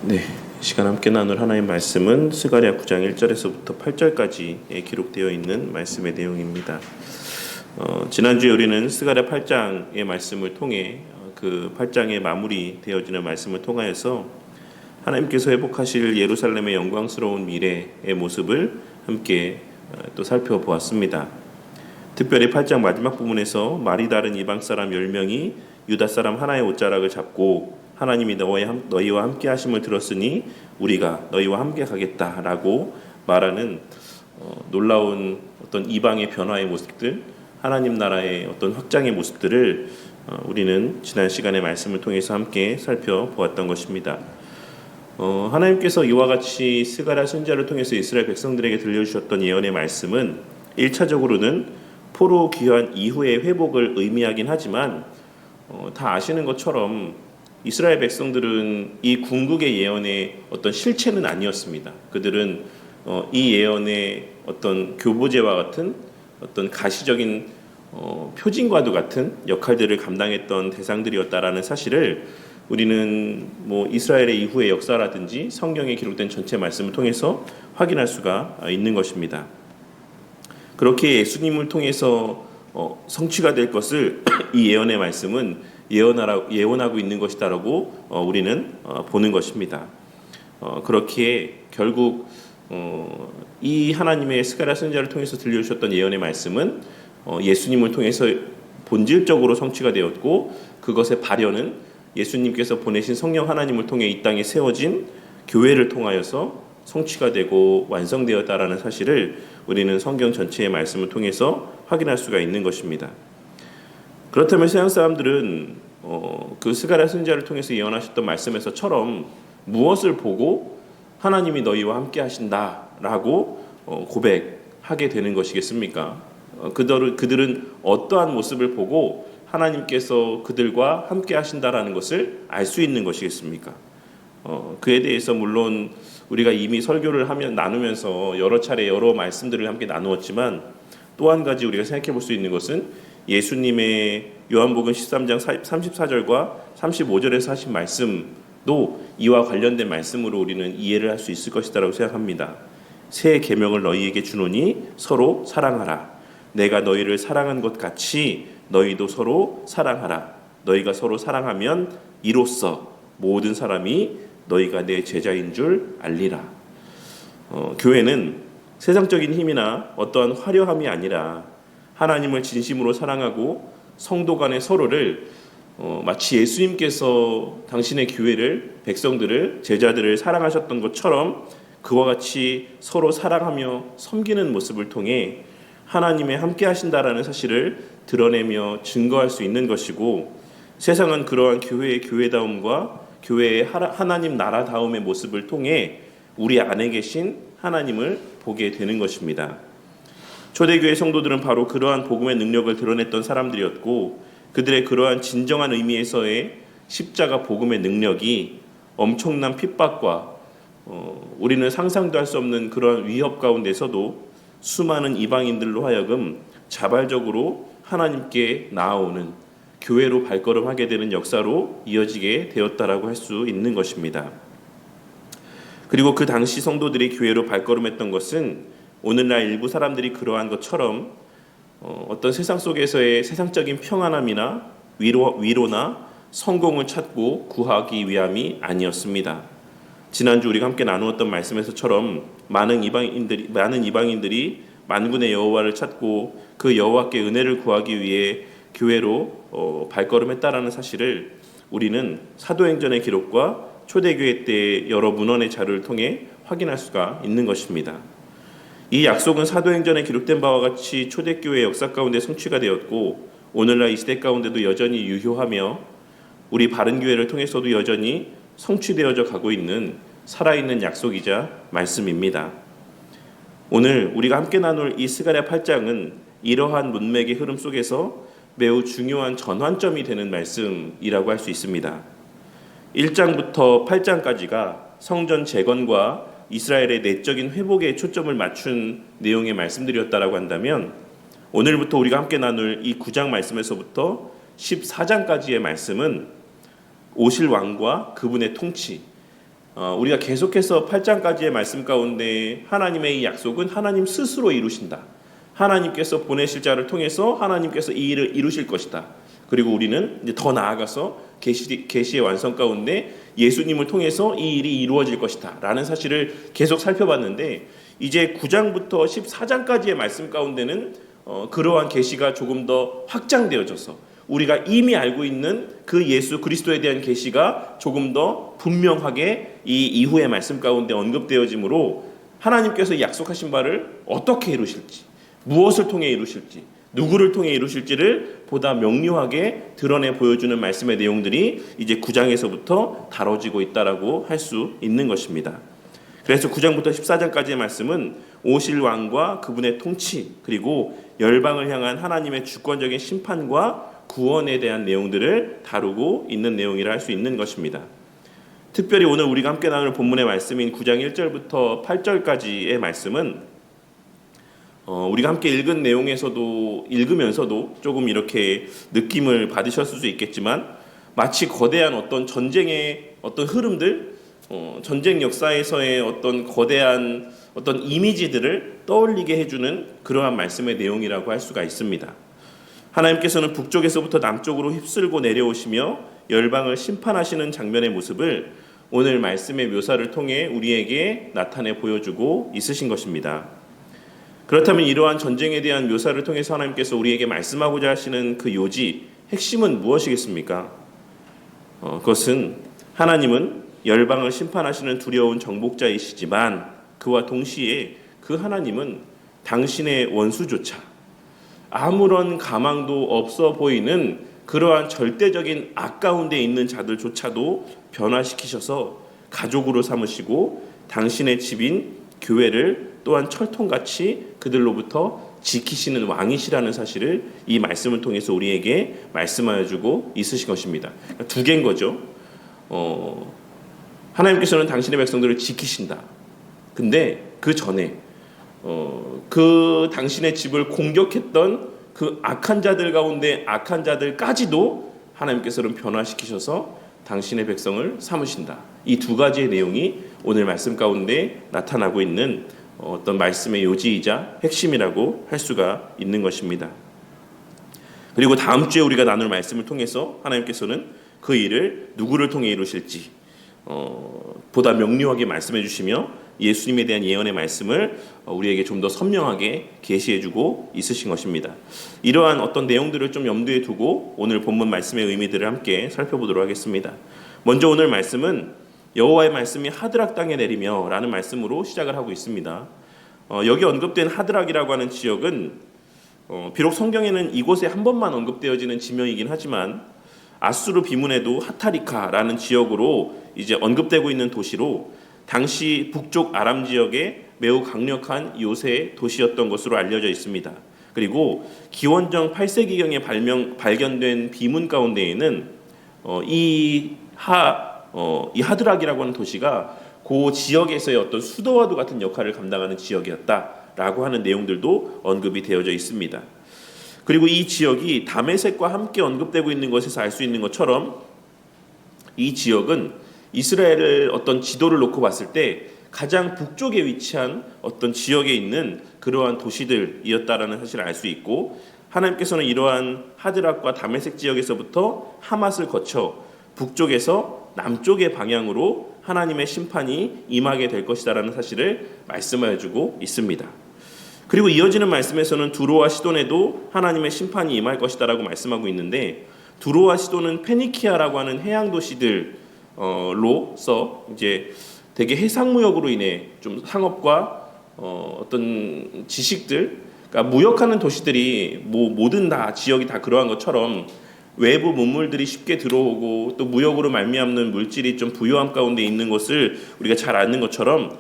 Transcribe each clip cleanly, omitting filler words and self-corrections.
네, 이 시간 함께 나눌 하나님의 말씀은 스가랴 9장 1절에서부터 8절까지에 기록되어 있는 말씀의 내용입니다. 지난주에 우리는 스가랴 8장의 말씀을 통해 그 8장의 마무리되어지는 말씀을 통하여서 하나님께서 회복하실 예루살렘의 영광스러운 미래의 모습을 함께 또 살펴보았습니다. 특별히 8장 마지막 부분에서 말이 다른 이방 사람 10명이 유다 사람 하나의 옷자락을 잡고 하나님이 너희와 함께 하심을 들었으니 우리가 너희와 함께 가겠다라고 말하는 놀라운 어떤 이방의 변화의 모습들, 하나님 나라의 어떤 확장의 모습들을 우리는 지난 시간의 말씀을 통해서 함께 살펴보았던 것입니다. 하나님께서 이와 같이 스가랴 선지자를 통해서 이스라엘 백성들에게 들려주셨던 예언의 말씀은 1차적으로는 포로 귀환 이후의 회복을 의미하긴 하지만 다 아시는 것처럼 이스라엘 백성들은 이 궁극의 예언의 어떤 실체는 아니었습니다. 그들은 이 예언의 어떤 교보제와 같은 어떤 가시적인 표징과도 같은 역할들을 감당했던 대상들이었다라는 사실을 우리는 이스라엘의 이후의 역사라든지 성경에 기록된 전체 말씀을 통해서 확인할 수가 있는 것입니다. 그렇게 예수님을 통해서 성취가 될 것을 이 예언의 말씀은 예언하고 있는 것이다라고 우리는 보는 것입니다. 그렇기에 결국 이 하나님의 스가랴 선지자를 통해서 들려주셨던 예언의 말씀은 예수님을 통해서 본질적으로 성취가 되었고, 그것의 발현은 예수님께서 보내신 성령 하나님을 통해 이 땅에 세워진 교회를 통하여서 성취가 되고 완성되었다라는 사실을 우리는 성경 전체의 말씀을 통해서 확인할 수가 있는 것입니다. 그렇다면 세상 사람들은 그 스가랴 선지자를 통해서 예언하셨던 말씀에서처럼 무엇을 보고 하나님이 너희와 함께 하신다라고 고백하게 되는 것이겠습니까? 그들은 어떠한 모습을 보고 하나님께서 그들과 함께 하신다라는 것을 알 수 있는 것이겠습니까? 그에 대해서 물론 우리가 이미 설교를 나누면서 여러 차례 여러 말씀들을 함께 나누었지만, 또 한 가지 우리가 생각해 볼 수 있는 것은 예수님의 요한복음 13장 34절과 35절에서 하신 말씀도 이와 관련된 말씀으로 우리는 이해를 할 수 있을 것이라고 생각합니다. 새 계명을 너희에게 주노니 서로 사랑하라. 내가 너희를 사랑한 것 같이 너희도 서로 사랑하라. 너희가 서로 사랑하면 이로써 모든 사람이 너희가 내 제자인 줄 알리라. 교회는 세상적인 힘이나 어떠한 화려함이 아니라 하나님을 진심으로 사랑하고 성도 간의 서로를 마치 예수님께서 당신의 교회를, 백성들을, 제자들을 사랑하셨던 것처럼 그와 같이 서로 사랑하며 섬기는 모습을 통해 하나님의 함께 하신다라는 사실을 드러내며 증거할 수 있는 것이고, 세상은 그러한 교회의 교회다움과 교회의 하나님 나라다움의 모습을 통해 우리 안에 계신 하나님을 보게 되는 것입니다. 초대교회 성도들은 바로 그러한 복음의 능력을 드러냈던 사람들이었고, 그들의 그러한 진정한 의미에서의 십자가 복음의 능력이 엄청난 핍박과 우리는 상상도 할 수 없는 그러한 위협 가운데서도 수많은 이방인들로 하여금 자발적으로 하나님께 나아오는 교회로 발걸음하게 되는 역사로 이어지게 되었다라고 할 수 있는 것입니다. 그리고 그 당시 성도들이 교회로 발걸음했던 것은 오늘날 일부 사람들이 그러한 것처럼 어떤 세상 속에서의 세상적인 평안함이나 위로나 성공을 찾고 구하기 위함이 아니었습니다. 지난주 우리가 함께 나누었던 말씀에서처럼 많은 이방인들이 만군의 여호와를 찾고 그 여호와께 은혜를 구하기 위해 교회로 발걸음했다라는 사실을 우리는 사도행전의 기록과 초대교회 때 여러 문헌의 자료를 통해 확인할 수가 있는 것입니다. 이 약속은 사도행전에 기록된 바와 같이 초대교회의 역사 가운데 성취가 되었고, 오늘날 이 시대 가운데도 여전히 유효하며 우리 바른교회를 통해서도 여전히 성취되어져 가고 있는 살아있는 약속이자 말씀입니다. 오늘 우리가 함께 나눌 이 스가랴 8장은 이러한 문맥의 흐름 속에서 매우 중요한 전환점이 되는 말씀이라고 할 수 있습니다. 1장부터 8장까지가 성전 재건과 이스라엘의 내적인 회복에 초점을 맞춘 내용의 말씀들이었다라고 한다면, 오늘부터 우리가 함께 나눌 이 9장 말씀에서부터 14장까지의 말씀은 오실 왕과 그분의 통치, 우리가 계속해서 8장까지의 말씀 가운데 하나님의 이 약속은 하나님 스스로 이루신다. 하나님께서 보내실 자를 통해서 하나님께서 이 일을 이루실 것이다. 그리고 우리는 이제 더 나아가서 계시의 완성 가운데 예수님을 통해서 이 일이 이루어질 것이다 라는 사실을 계속 살펴봤는데, 이제 9장부터 14장까지의 말씀 가운데는 그러한 계시가 조금 더 확장되어져서 우리가 이미 알고 있는 그 예수 그리스도에 대한 계시가 조금 더 분명하게 이 이후의 말씀 가운데 언급되어지므로 하나님께서 약속하신 바를 어떻게 이루실지, 무엇을 통해 이루실지, 누구를 통해 이루실지를 보다 명료하게 드러내 보여주는 말씀의 내용들이 이제 9장에서부터 다뤄지고 있다라고 할 수 있는 것입니다. 그래서 9장부터 14장까지의 말씀은 오실 왕과 그분의 통치, 그리고 열방을 향한 하나님의 주권적인 심판과 구원에 대한 내용들을 다루고 있는 내용이라 할 수 있는 것입니다. 특별히 오늘 우리가 함께 나눌 본문의 말씀인 9장 1절부터 8절까지의 말씀은 우리가 함께 읽은 내용에서도 읽으면서도 조금 이렇게 느낌을 받으셨을 수 있겠지만, 마치 거대한 어떤 전쟁의 어떤 흐름들, 전쟁 역사에서의 어떤 거대한 어떤 이미지들을 떠올리게 해주는 그러한 말씀의 내용이라고 할 수가 있습니다. 하나님께서는 북쪽에서부터 남쪽으로 휩쓸고 내려오시며 열방을 심판하시는 장면의 모습을 오늘 말씀의 묘사를 통해 우리에게 나타내 보여주고 있으신 것입니다. 그렇다면 이러한 전쟁에 대한 묘사를 통해서 하나님께서 우리에게 말씀하고자 하시는 그 요지, 핵심은 무엇이겠습니까? 그것은 하나님은 열방을 심판하시는 두려운 정복자이시지만 그와 동시에 그 하나님은 당신의 원수조차, 아무런 가망도 없어 보이는 그러한 절대적인 악 가운데 있는 자들조차도 변화시키셔서 가족으로 삼으시고 당신의 집인 교회를 또한 철통같이 그들로부터 지키시는 왕이시라는 사실을 이 말씀을 통해서 우리에게 말씀하여 주고 있으신 것입니다. 두 개인 거죠. 하나님께서는 당신의 백성들을 지키신다. 근데 그 전에 그 당신의 집을 공격했던 그 악한 자들 가운데 악한 자들까지도 하나님께서는 변화시키셔서 당신의 백성을 삼으신다. 이 두 가지의 내용이 오늘 말씀 가운데 나타나고 있는 어떤 말씀의 요지이자 핵심이라고 할 수가 있는 것입니다. 그리고 다음 주에 우리가 나눌 말씀을 통해서 하나님께서는 그 일을 누구를 통해 이루실지 보다 명료하게 말씀해 주시며 예수님에 대한 예언의 말씀을 우리에게 좀 더 선명하게 계시해 주고 있으신 것입니다. 이러한 어떤 내용들을 좀 염두에 두고 오늘 본문 말씀의 의미들을 함께 살펴보도록 하겠습니다. 먼저 오늘 말씀은 여호와의 말씀이 하드락 땅에 내리며 라는 말씀으로 시작을 하고 있습니다. 여기 언급된 하드락이라고 하는 지역은 비록 성경에는 이곳에 한 번만 언급되어지는 지명이긴 하지만 아수르 비문에도 하타리카라는 지역으로 이제 언급되고 있는 도시로 당시 북쪽 아람 지역에 매우 강력한 요새 도시였던 것으로 알려져 있습니다. 그리고 기원전 8세기경에 발견된 비문 가운데에는 이 하드락이라고 하는 도시가 그 지역에서의 어떤 수도와도 같은 역할을 감당하는 지역이었다라고 하는 내용들도 언급이 되어져 있습니다. 그리고 이 지역이 다메섹과 함께 언급되고 있는 것에서 알 수 있는 것처럼 이 지역은 이스라엘을 어떤 지도를 놓고 봤을 때 가장 북쪽에 위치한 어떤 지역에 있는 그러한 도시들이었다라는 사실을 알 수 있고, 하나님께서는 이러한 하드락과 다메섹 지역에서부터 하맛을 거쳐 북쪽에서 남쪽의 방향으로 하나님의 심판이 임하게 될 것이다라는 사실을 말씀하여 주고 있습니다. 그리고 이어지는 말씀에서는 두로와 시돈에도 하나님의 심판이 임할 것이다라고 말씀하고 있는데, 두로와 시돈은 페니키아라고 하는 해양 도시들로서 이제 되게 해상무역으로 인해 좀 상업과 어떤 지식들, 그러니까 무역하는 도시들이 모든 다 지역이 다 그러한 것처럼 외부 문물들이 쉽게 들어오고 또 무역으로 말미암는 물질이 좀 부유함 가운데 있는 것을 우리가 잘 아는 것처럼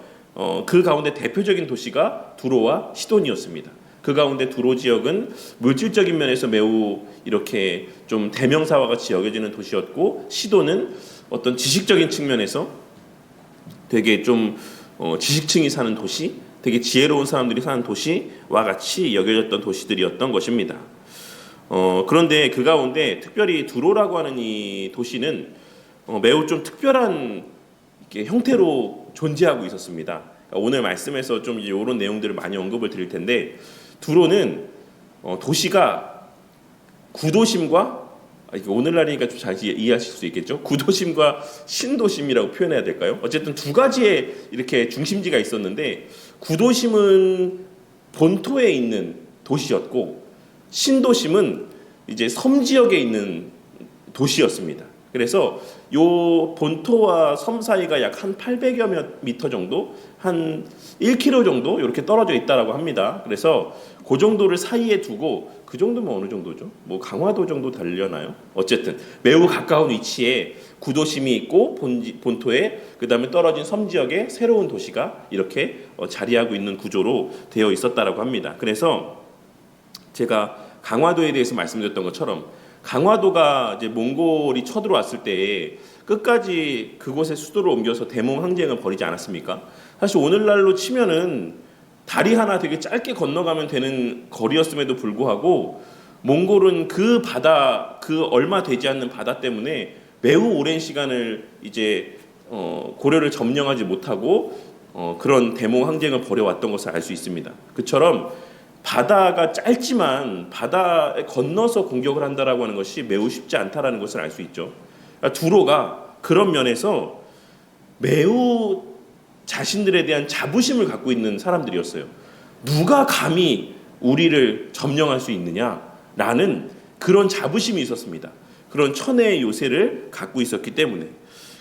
그 가운데 대표적인 도시가 두로와 시돈이었습니다. 그 가운데 두로 지역은 물질적인 면에서 매우 이렇게 좀 대명사와 같이 여겨지는 도시였고, 시돈은 어떤 지식적인 측면에서 되게 좀 지식층이 사는 도시, 되게 지혜로운 사람들이 사는 도시와 같이 여겨졌던 도시들이었던 것입니다. 그런데 그 가운데 특별히 두로라고 하는 이 도시는 매우 좀 특별한 형태로 존재하고 있었습니다. 오늘 말씀에서 좀 이런 내용들을 많이 언급을 드릴 텐데, 두로는 도시가 구도심과, 오늘날이니까 좀 잘 이해하실 수 있겠죠? 구도심과 신도심이라고 표현해야 될까요? 어쨌든 두 가지의 이렇게 중심지가 있었는데, 구도심은 본토에 있는 도시였고, 신도심은 이제 섬 지역에 있는 도시였습니다. 그래서 요 본토와 섬 사이가 약 한 800여 미터 정도, 한 1km 정도 이렇게 떨어져 있다라고 합니다. 그래서 그 정도를 사이에 두고, 그 정도면 어느 정도죠? 뭐 강화도 정도 되려나요? 어쨌든 매우 가까운 위치에 구도심이 있고 본토에 그다음에 떨어진 섬 지역에 새로운 도시가 이렇게 자리하고 있는 구조로 되어 있었다라고 합니다. 그래서 제가 강화도에 대해서 말씀드렸던 것처럼, 강화도가 이제 몽골이 쳐들어왔을 때 끝까지 그곳의 수도를 옮겨서 대몽 항쟁을 벌이지 않았습니까? 사실 오늘날로 치면은 다리 하나 되게 짧게 건너가면 되는 거리였음에도 불구하고, 몽골은 그 바다, 그 얼마 되지 않는 바다 때문에 매우 오랜 시간을 이제 고려를 점령하지 못하고 그런 대몽 항쟁을 벌여왔던 것을 알 수 있습니다. 그처럼 바다가 짧지만 바다에 건너서 공격을 한다라고 하는 것이 매우 쉽지 않다라는 것을 알 수 있죠. 그러니까 두로가 그런 면에서 매우 자신들에 대한 자부심을 갖고 있는 사람들이었어요. 누가 감히 우리를 점령할 수 있느냐라는 그런 자부심이 있었습니다. 그런 천혜의 요새를 갖고 있었기 때문에.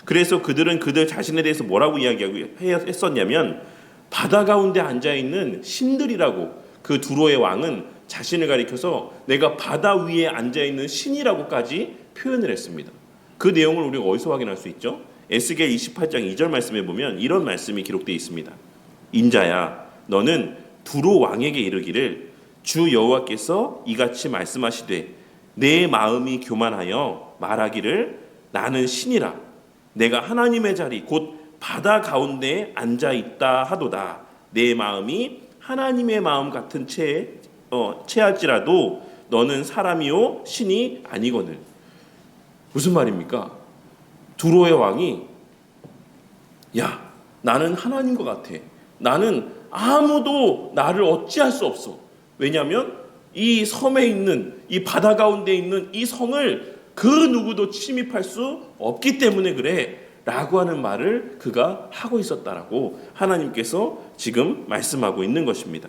그래서 그들은 그들 자신에 대해서 뭐라고 이야기하고 했었냐면, 바다 가운데 앉아있는 신들이라고, 그 두로의 왕은 자신을 가리켜서 내가 바다 위에 앉아있는 신이라고까지 표현을 했습니다. 그 내용을 우리가 어디서 확인할 수 있죠? 에스겔 28장 2절 말씀에 보면 이런 말씀이 기록되어 있습니다. 인자야, 너는 두로 왕에게 이르기를, 주 여호와께서 이같이 말씀하시되 내 마음이 교만하여 말하기를 나는 신이라, 내가 하나님의 자리 곧 바다 가운데에 앉아있다 하도다. 내 마음이 하나님의 마음 같은 체할지라도 너는 사람이요 신이 아니거늘. 무슨 말입니까? 두로의 왕이, 야, 나는 하나님과 같아. 나는 아무도 나를 어찌할 수 없어. 왜냐하면 이 섬에 있는, 이 바다 가운데 있는 이 성을 그 누구도 침입할 수 없기 때문에 그래 라고 하는 말을 그가 하고 있었다라고 하나님께서 지금 말씀하고 있는 것입니다.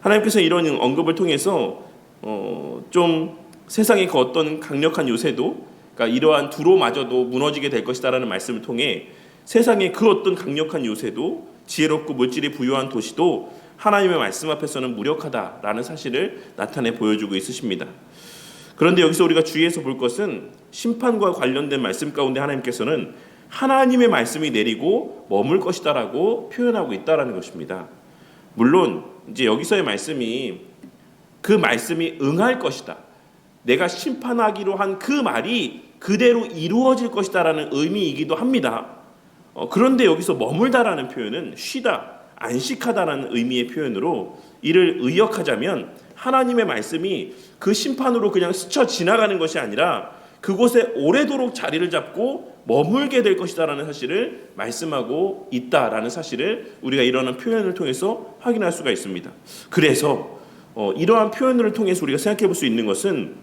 하나님께서 이런 언급을 통해서 좀 세상의 그 어떤 강력한 요새도, 그러니까 이러한 두로마저도 무너지게 될 것이다라는 말씀을 통해 세상의 그 어떤 강력한 요새도, 지혜롭고 물질이 부유한 도시도 하나님의 말씀 앞에서는 무력하다라는 사실을 나타내 보여주고 있으십니다. 그런데 여기서 우리가 주의해서 볼 것은, 심판과 관련된 말씀 가운데 하나님께서는 하나님의 말씀이 내리고 머물 것이다라고 표현하고 있다라는 것입니다. 물론 이제 여기서의 말씀이 그 말씀이 응할 것이다, 내가 심판하기로 한 그 말이 그대로 이루어질 것이다라는 의미이기도 합니다. 그런데 여기서 머물다라는 표현은 쉬다, 안식하다라는 의미의 표현으로 이를 의역하자면, 하나님의 말씀이 그 심판으로 그냥 스쳐 지나가는 것이 아니라 그곳에 오래도록 자리를 잡고 머물게 될 것이다라는 사실을 말씀하고 있다라는 사실을 우리가 이러한 표현을 통해서 확인할 수가 있습니다. 그래서 이러한 표현을 통해서 우리가 생각해 볼 수 있는 것은,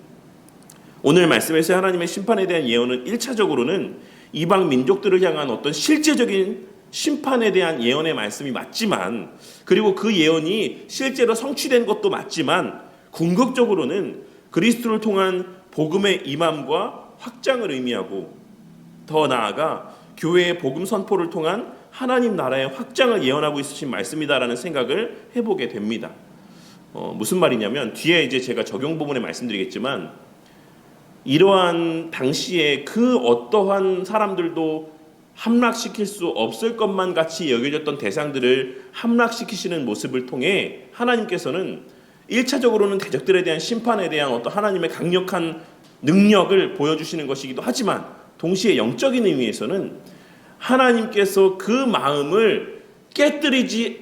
오늘 말씀에서 하나님의 심판에 대한 예언은 1차적으로는 이방 민족들을 향한 어떤 실제적인 심판에 대한 예언의 말씀이 맞지만, 그리고 그 예언이 실제로 성취된 것도 맞지만, 궁극적으로는 그리스도를 통한 복음의 임함과 확장을 의미하고, 더 나아가 교회의 복음 선포를 통한 하나님 나라의 확장을 예언하고 있으신 말씀이다라는 생각을 해보게 됩니다. 무슨 말이냐면, 뒤에 이제 제가 적용 부분에 말씀드리겠지만, 이러한 당시에 그 어떠한 사람들도 함락시킬 수 없을 것만 같이 여겨졌던 대상들을 함락시키시는 모습을 통해 하나님께서는 1차적으로는 대적들에 대한 심판에 대한 어떤 하나님의 강력한 능력을 보여주시는 것이기도 하지만, 동시에 영적인 의미에서는 하나님께서 그 마음을 깨뜨리지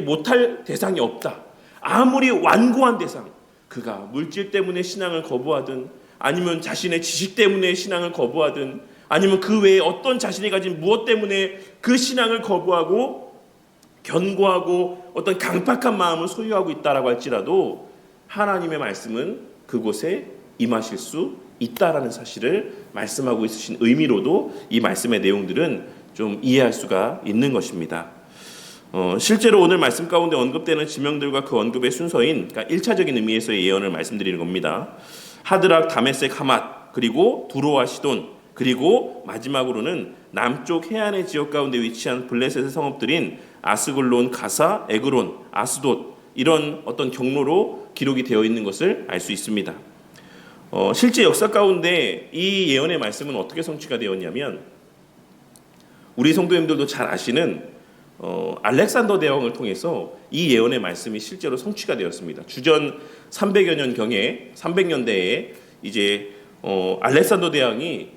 못할 대상이 없다. 아무리 완고한 대상, 그가 물질 때문에 신앙을 거부하든, 아니면 자신의 지식 때문에 신앙을 거부하든, 아니면 그 외에 어떤 자신이 가진 무엇 때문에 그 신앙을 거부하고 견고하고 어떤 강팍한 마음을 소유하고 있다라고 할지라도 하나님의 말씀은 그곳에 임하실 수 있다라는 사실을 말씀하고 있으신 의미로도 이 말씀의 내용들은 좀 이해할 수가 있는 것입니다. 실제로 오늘 말씀 가운데 언급되는 지명들과 그 언급의 순서인, 그러니까 1차적인 의미에서의 예언을 말씀드리는 겁니다. 하드락, 다메섹, 하맛, 그리고 두로와 시돈, 그리고 마지막으로는 남쪽 해안의 지역 가운데 위치한 블레셋의 성읍들인 아스글론, 가사, 에그론, 아스돗, 이런 어떤 경로로 기록이 되어 있는 것을 알 수 있습니다. 실제 역사 가운데 이 예언의 말씀은 어떻게 성취가 되었냐면, 우리 성도님들도 잘 아시는 알렉산더 대왕을 통해서 이 예언의 말씀이 실제로 성취가 되었습니다. 주전 300여 년경에 300년대에 이제 알렉산더 대왕이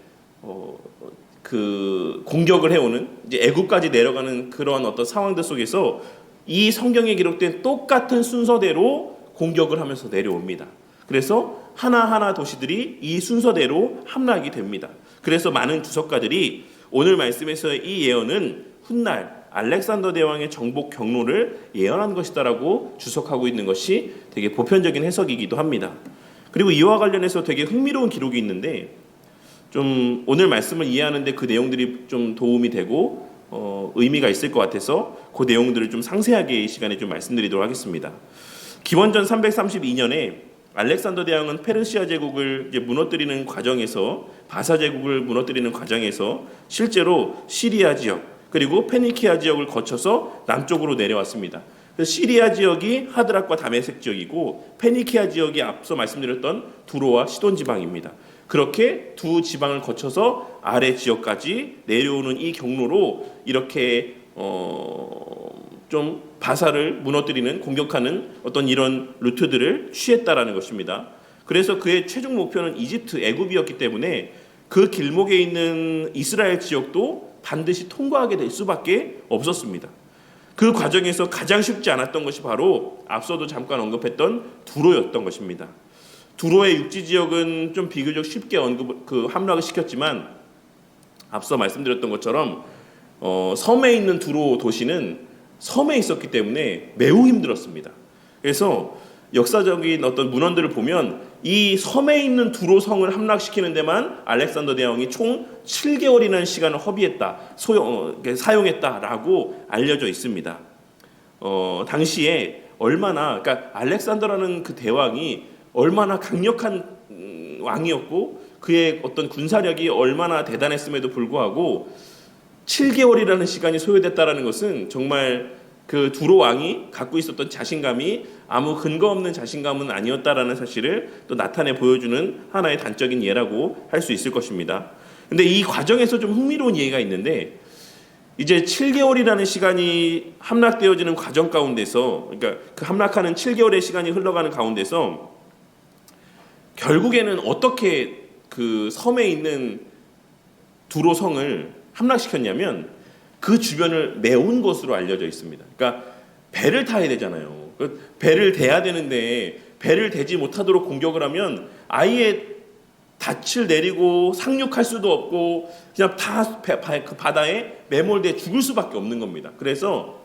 그 공격을 해오는 이제 애굽까지 내려가는 그런 어떤 상황들 속에서 이 성경에 기록된 똑같은 순서대로 공격을 하면서 내려옵니다. 그래서 하나하나 도시들이 이 순서대로 함락이 됩니다. 그래서 많은 주석가들이 오늘 말씀에서의 이 예언은 훗날 알렉산더 대왕의 정복 경로를 예언한 것이다라고 주석하고 있는 것이 되게 보편적인 해석이기도 합니다. 그리고 이와 관련해서 되게 흥미로운 기록이 있는데, 좀 오늘 말씀을 이해하는데 그 내용들이 좀 도움이 되고 의미가 있을 것 같아서 그 내용들을 좀 상세하게 이 시간에 좀 말씀드리도록 하겠습니다. 기원전 332년에 알렉산더 대왕은 페르시아 제국을 이제 무너뜨리는 과정에서, 바사 제국을 무너뜨리는 과정에서 실제로 시리아 지역 그리고 페니키아 지역을 거쳐서 남쪽으로 내려왔습니다. 시리아 지역이 하드락과 다메섹 지역이고 페니키아 지역이 앞서 말씀드렸던 두로와 시돈 지방입니다. 그렇게 두 지방을 거쳐서 아래 지역까지 내려오는 이 경로로 이렇게 좀 바사를 무너뜨리는, 공격하는 어떤 이런 루트들을 취했다라는 것입니다. 그래서 그의 최종 목표는 이집트, 애굽이었기 때문에 그 길목에 있는 이스라엘 지역도 반드시 통과하게 될 수밖에 없었습니다. 그 과정에서 가장 쉽지 않았던 것이 바로 앞서도 잠깐 언급했던 두로였던 것입니다. 두로의 육지 지역은 좀 비교적 쉽게 함락을 시켰지만, 앞서 말씀드렸던 것처럼 섬에 있는 두로 도시는 섬에 있었기 때문에 매우 힘들었습니다. 그래서 역사적인 어떤 문헌들을 보면 이 섬에 있는 두로 성을 함락시키는 데만 알렉산더 대왕이 총 7개월이라는 시간을 사용했다라고 알려져 있습니다. 당시에 그러니까 알렉산더라는 그 대왕이 얼마나 강력한 왕이었고 그의 어떤 군사력이 얼마나 대단했음에도 불구하고 7개월이라는 시간이 소요됐다라는 것은 정말 그 두로 왕이 갖고 있었던 자신감이 아무 근거 없는 자신감은 아니었다라는 사실을 또 나타내 보여주는 하나의 단적인 예라고 할 수 있을 것입니다. 근데 이 과정에서 좀 흥미로운 예가 있는데, 이제 7개월이라는 시간이 함락되어지는 과정 가운데서, 그러니까 그 함락하는 7개월의 시간이 흘러가는 가운데서 결국에는 어떻게 그 섬에 있는 두로 성을 함락시켰냐면 그 주변을 메운 것으로 알려져 있습니다. 그러니까 배를 타야 되잖아요. 배를 대야 되는데 배를 대지 못하도록 공격을 하면 아예 닻을 내리고 상륙할 수도 없고 그냥 다 그 바다에 매몰돼 죽을 수밖에 없는 겁니다. 그래서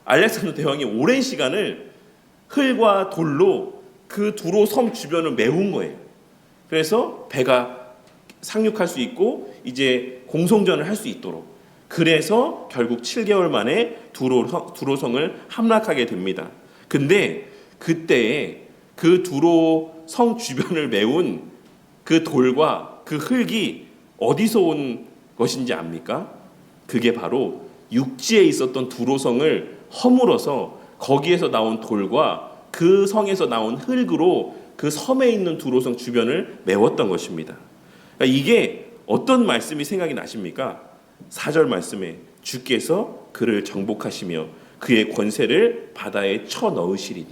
알렉산더 대왕이 오랜 시간을 흙과 돌로 그 두로 섬 주변을 메운 거예요. 그래서 배가 상륙할 수 있고 이제 공송전을 할 수 있도록. 그래서 결국 7개월 만에 두로성을 함락하게 됩니다. 근데 그때에 그 두로 성 주변을 메운 그 돌과 그 흙이 어디서 온 것인지 압니까? 그게 바로 육지에 있었던 두로성을 허물어서 거기에서 나온 돌과 그 성에서 나온 흙으로 그 섬에 있는 두로성 주변을 메웠던 것입니다. 그러니까 이게 어떤 말씀이 생각이 나십니까? 4절 말씀에 주께서 그를 정복하시며 그의 권세를 바다에 쳐넣으시리니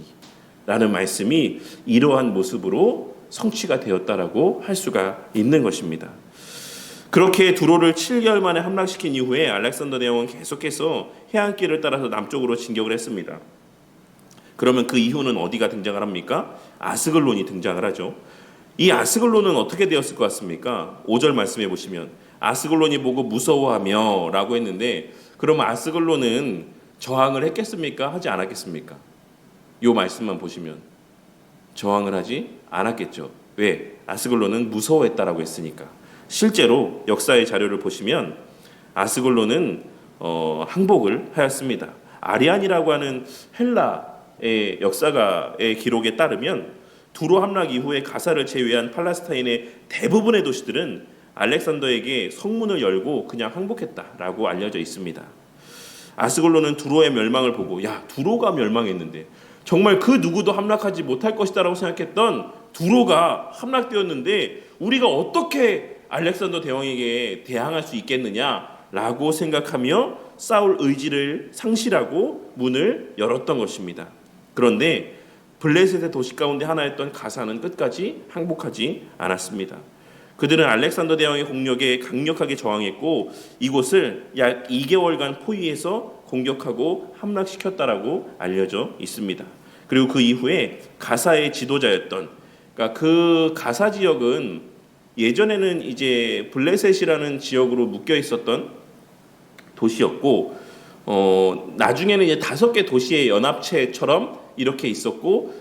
라는 말씀이 이러한 모습으로 성취가 되었다라고 할 수가 있는 것입니다. 그렇게 두로를 7개월 만에 함락시킨 이후에 알렉산더 대왕은 계속해서 해안길을 따라서 남쪽으로 진격을 했습니다. 그러면 그 이후는 어디가 등장을 합니까? 아스글론이 등장을 하죠. 이 아스글론은 어떻게 되었을 것 같습니까? 5절 말씀해 보시면 아스글론이 보고 무서워하며 라고 했는데, 그럼 아스글론은 저항을 했겠습니까? 하지 않았겠습니까? 요 말씀만 보시면 저항을 하지 않았겠죠. 왜? 아스글론은 무서워했다라고 했으니까. 실제로 역사의 자료를 보시면 아스글론은 항복을 하였습니다. 아리안이라고 하는 헬라의 역사가의 기록에 따르면 두로 함락 이후에 가사를 제외한 팔레스타인의 대부분의 도시들은 알렉산더에게 성문을 열고 그냥 항복했다라고 알려져 있습니다. 아스글론은 두로의 멸망을 보고, 야, 두로가 멸망했는데 정말 그 누구도 함락하지 못할 것이다라고 생각했던 두로가 함락되었는데 우리가 어떻게 알렉산더 대왕에게 대항할 수 있겠느냐라고 생각하며 싸울 의지를 상실하고 문을 열었던 것입니다. 그런데 블레셋의 도시 가운데 하나였던 가사는 끝까지 항복하지 않았습니다. 그들은 알렉산더 대왕의 공격에 강력하게 저항했고 이곳을 약 2개월간 포위해서 공격하고 함락시켰다라고 알려져 있습니다. 그리고 그 이후에 가사의 지도자였던, 그러니까 그 가사 지역은 예전에는 이제 블레셋이라는 지역으로 묶여 있었던 도시였고, 나중에는 이제 5개 도시의 연합체처럼 이렇게 있었고,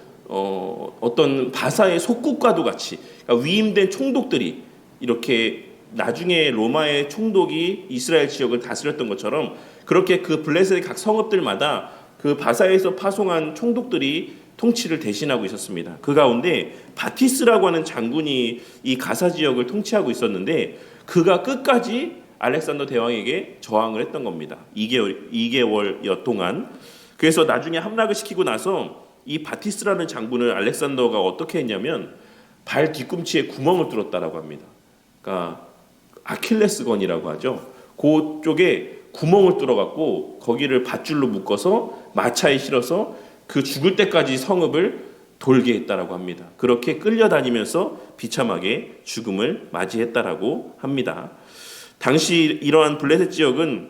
어떤 바사의 속국과도 같이, 그러니까 위임된 총독들이 이렇게 나중에 로마의 총독이 이스라엘 지역을 다스렸던 것처럼 그렇게 그 블레셋의 각 성읍들마다 그 바사에서 파송한 총독들이 통치를 대신하고 있었습니다. 그 가운데 바티스라고 하는 장군이 이 가사 지역을 통치하고 있었는데 그가 끝까지 알렉산더 대왕에게 저항을 했던 겁니다. 2개월여 동안. 그래서 나중에 함락을 시키고 나서 이 바티스라는 장군을 알렉산더가 어떻게 했냐면 발 뒤꿈치에 구멍을 뚫었다라고 합니다. 그러니까 아킬레스건이라고 하죠. 그쪽에 구멍을 뚫어갖고 거기를 밧줄로 묶어서 마차에 실어서 그 죽을 때까지 성읍을 돌게 했다라고 합니다. 그렇게 끌려다니면서 비참하게 죽음을 맞이했다라고 합니다. 당시 이러한 블레셋 지역은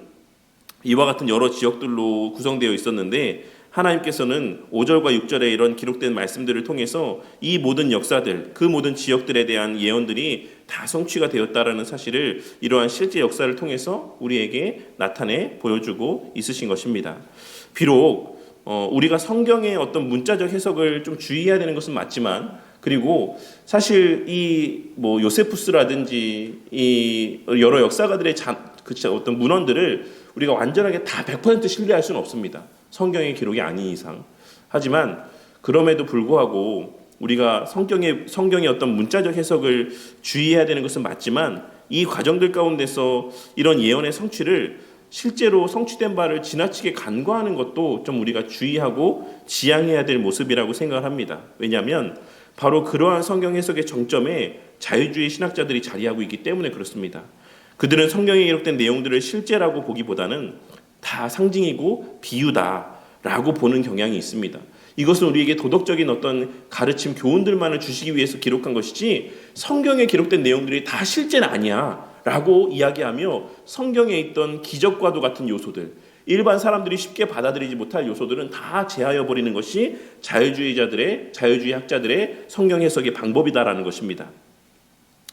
이와 같은 여러 지역들로 구성되어 있었는데 하나님께서는 5절과 6절에 이런 기록된 말씀들을 통해서 이 모든 역사들, 그 모든 지역들에 대한 예언들이 다 성취가 되었다라는 사실을 이러한 실제 역사를 통해서 우리에게 나타내 보여주고 있으신 것입니다. 비록 우리가 성경의 어떤 문자적 해석을 좀 주의해야 되는 것은 맞지만, 그리고 사실 이 뭐 요세푸스라든지 이 여러 역사가들의 어떤 문헌들을 우리가 완전하게 다 100% 신뢰할 수는 없습니다. 성경의 기록이 아닌 이상. 하지만 그럼에도 불구하고 우리가 성경의 어떤 문자적 해석을 주의해야 되는 것은 맞지만 이 과정들 가운데서 이런 예언의 성취를 실제로 성취된 바를 지나치게 간과하는 것도 좀 우리가 주의하고 지양해야 될 모습이라고 생각을 합니다. 왜냐하면 바로 그러한 성경 해석의 정점에 자유주의 신학자들이 자리하고 있기 때문에 그렇습니다. 그들은 성경에 기록된 내용들을 실제라고 보기보다는 다 상징이고 비유다라고 보는 경향이 있습니다. 이것은 우리에게 도덕적인 어떤 가르침, 교훈들만을 주시기 위해서 기록한 것이지 성경에 기록된 내용들이 다 실제는 아니야 라고 이야기하며 성경에 있던 기적과도 같은 요소들, 일반 사람들이 쉽게 받아들이지 못할 요소들은 다 제하여 버리는 것이 자유주의 학자들의 성경 해석의 방법이다라는 것입니다.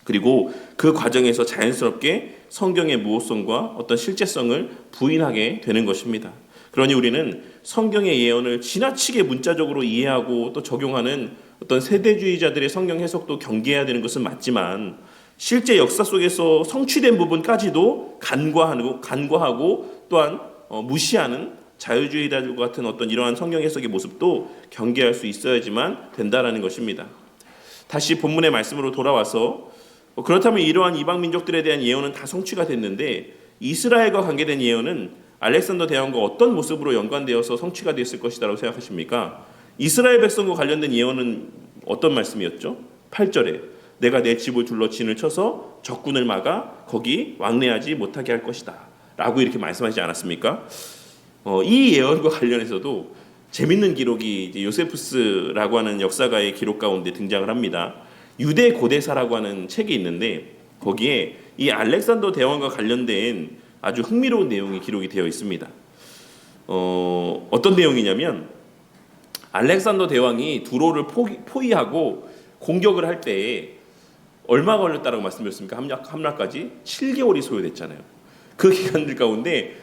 그리고 그 과정에서 자연스럽게 성경의 무호성과 어떤 실제성을 부인하게 되는 것입니다. 그러니 우리는 성경의 예언을 지나치게 문자적으로 이해하고 또 적용하는 어떤 세대주의자들의 성경 해석도 경계해야 되는 것은 맞지만 실제 역사 속에서 성취된 부분까지도 간과하고 또한 무시하는 자유주의자들과 같은 어떤 이러한 성경 해석의 모습도 경계할 수 있어야지만 된다라는 것입니다. 다시 본문의 말씀으로 돌아와서 그렇다면 이러한 이방 민족들에 대한 예언은 다 성취가 됐는데 이스라엘과 관계된 예언은 알렉산더 대왕과 어떤 모습으로 연관되어서 성취가 됐을 것이라고 생각하십니까? 이스라엘 백성과 관련된 예언은 어떤 말씀이었죠? 8절에 내가 내 집을 둘러 진을 쳐서 적군을 막아 거기 왕래하지 못하게 할 것이다 라고 이렇게 말씀하지 않았습니까? 이 예언과 관련해서도 재밌는 기록이 이제 요세푸스라고 하는 역사가의 기록 가운데 등장을 합니다. 유대 고대사라고 하는 책이 있는데 거기에 이 알렉산더 대왕과 관련된 아주 흥미로운 내용이 기록이 되어 있습니다. 어떤 내용이냐면 알렉산더 대왕이 두로를 포위하고 공격을 할 때에 얼마 걸렸다라고 말씀드렸습니까? 함락까지 7개월이 소요됐잖아요. 그 기간들 가운데